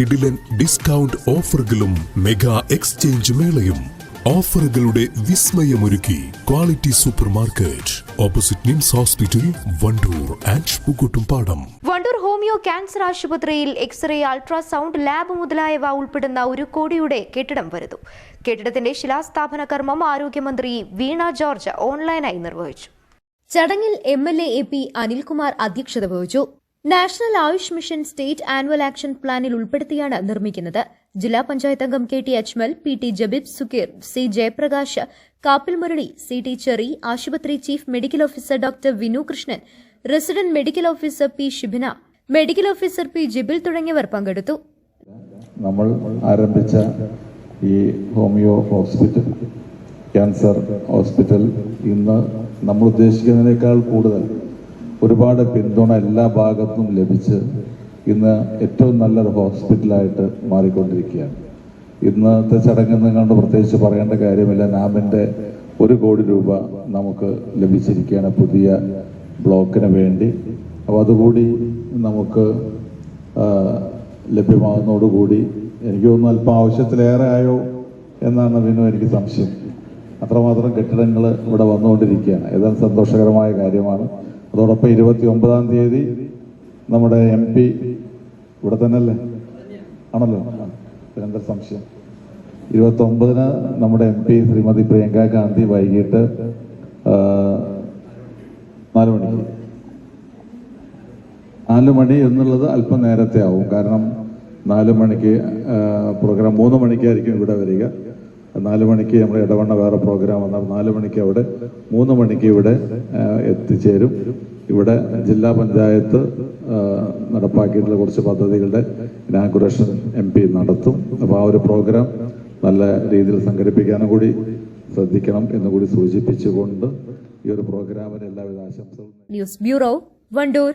കിടിലൻ ഡിസ്കൗണ്ട് ഓഫറുകളും mega exchange മേളയും ഓഫറുകളുടെ വിസ്മയമൊരുക്കി quality super market opposite NIMS hospital Wandoor and Pookkottumpadam. Wandoor homeo cancer ആശുപത്രിയിൽ എക്സ്റേ, അൾട്രാസൗണ്ട് ലാബ് മുതലായവ ഉൾപ്പെടുന്ന 1 കോടിയുടെ കെട്ടിടം വരുന്നു. കെട്ടിടത്തിന്റെ ശിലാസ്ഥാപന കർമ്മം ആരോഗ്യമന്ത്രി വീണ ജോർജ് ഓൺലൈനായി നിർവഹിച്ചു. ചടങ്ങിൽ MLA AP അനിൽകുമാർ അധ്യക്ഷത വഹിച്ചു. National AYUSH mission state annual action പ്ലാനിൽ ഉൾപ്പെടുത്തിയാണ് നിർമ്മിക്കുന്നത്. ജില്ലാ പഞ്ചായത്ത് അംഗം KT Ajmal, PT Jabeeb Sukkeer, C Jayaprakash, Kappil Murali, CT Cherry, ആശുപത്രി chief medical officer doctor Vinu Krishnan, resident medical officer P Shibina, medical officer P Jibil തുടങ്ങിയവർ പങ്കെടുത്തു. നമ്മൾ ആരംഭിച്ച ഈ ഹോമിയോ ഹോസ്പിറ്റൽ, ക്യാൻസർ ഹോസ്പിറ്റൽ ഇന്ന് നമ്മൾ ഉദ്ദേശിക്കുന്നതിനേക്കാൾ കൂടുതൽ ഒരുപാട് പിന്തുണ എല്ലാ ഭാഗത്തും ലഭിച്ച് ഇന്ന് ഏറ്റവും നല്ലൊരു ഹോസ്പിറ്റലായിട്ട് മാറിക്കൊണ്ടിരിക്കുകയാണ്. ഇന്നത്തെ ചടങ്ങിൽ നിന്നുകൊണ്ട് പ്രത്യേകിച്ച് പറയേണ്ട കാര്യമില്ല. നാമിൻ്റെ 1 കോടി രൂപ നമുക്ക് ലഭിച്ചിരിക്കുകയാണ് പുതിയ ബ്ലോക്കിന് വേണ്ടി. അപ്പോൾ അതുകൂടി നമുക്ക് ലഭ്യമാകുന്നതോടുകൂടി എനിക്ക് തോന്നുന്നു അല്പം ആവശ്യത്തിലേറെ ആയോ എന്നാണ് വിനു എനിക്ക് സംശയം. അത്രമാത്രം കെട്ടിടങ്ങൾ ഇവിടെ വന്നുകൊണ്ടിരിക്കുകയാണ്. ഏതാണ്ട് സന്തോഷകരമായ കാര്യമാണ്. അതോടൊപ്പം 29-ാം തീയതി നമ്മുടെ MP ഇവിടെ തന്നെയല്ലേ ആണല്ലോ, എന്താ സംശയം, 29-ന് നമ്മുടെ MP ശ്രീമതി പ്രിയങ്ക ഗാന്ധി വൈകിട്ട് 4 മണിക്ക് 4 മണി എന്നുള്ളത് അല്പം നേരത്തെ ആവും. കാരണം 4 മണിക്ക് പ്രോഗ്രാം 3 മണിക്കായിരിക്കും ഇവിടെ വരിക. 4 മണിക്ക് നമ്മുടെ ഇടവണ്ണ വേറെ പ്രോഗ്രാം വന്നാൽ 4 മണിക്ക് അവിടെ 3 മണിക്ക് ഇവിടെ എത്തിച്ചേരും. ഇവിടെ ജില്ലാ പഞ്ചായത്ത് നടപ്പാക്കിയിട്ടുള്ള കുറച്ച് പദ്ധതികളുടെ ഇനാഗുറേഷൻ MP നടത്തും. അപ്പോൾ ആ ഒരു പ്രോഗ്രാം നല്ല രീതിയിൽ സംഘടിപ്പിക്കാനും കൂടി ശ്രദ്ധിക്കണം എന്നുകൂടി സൂചിപ്പിച്ചുകൊണ്ട് ഈ ഒരു പ്രോഗ്രാമിന് എല്ലാവിധ ആശംസകളും. News bureau, Wandoor.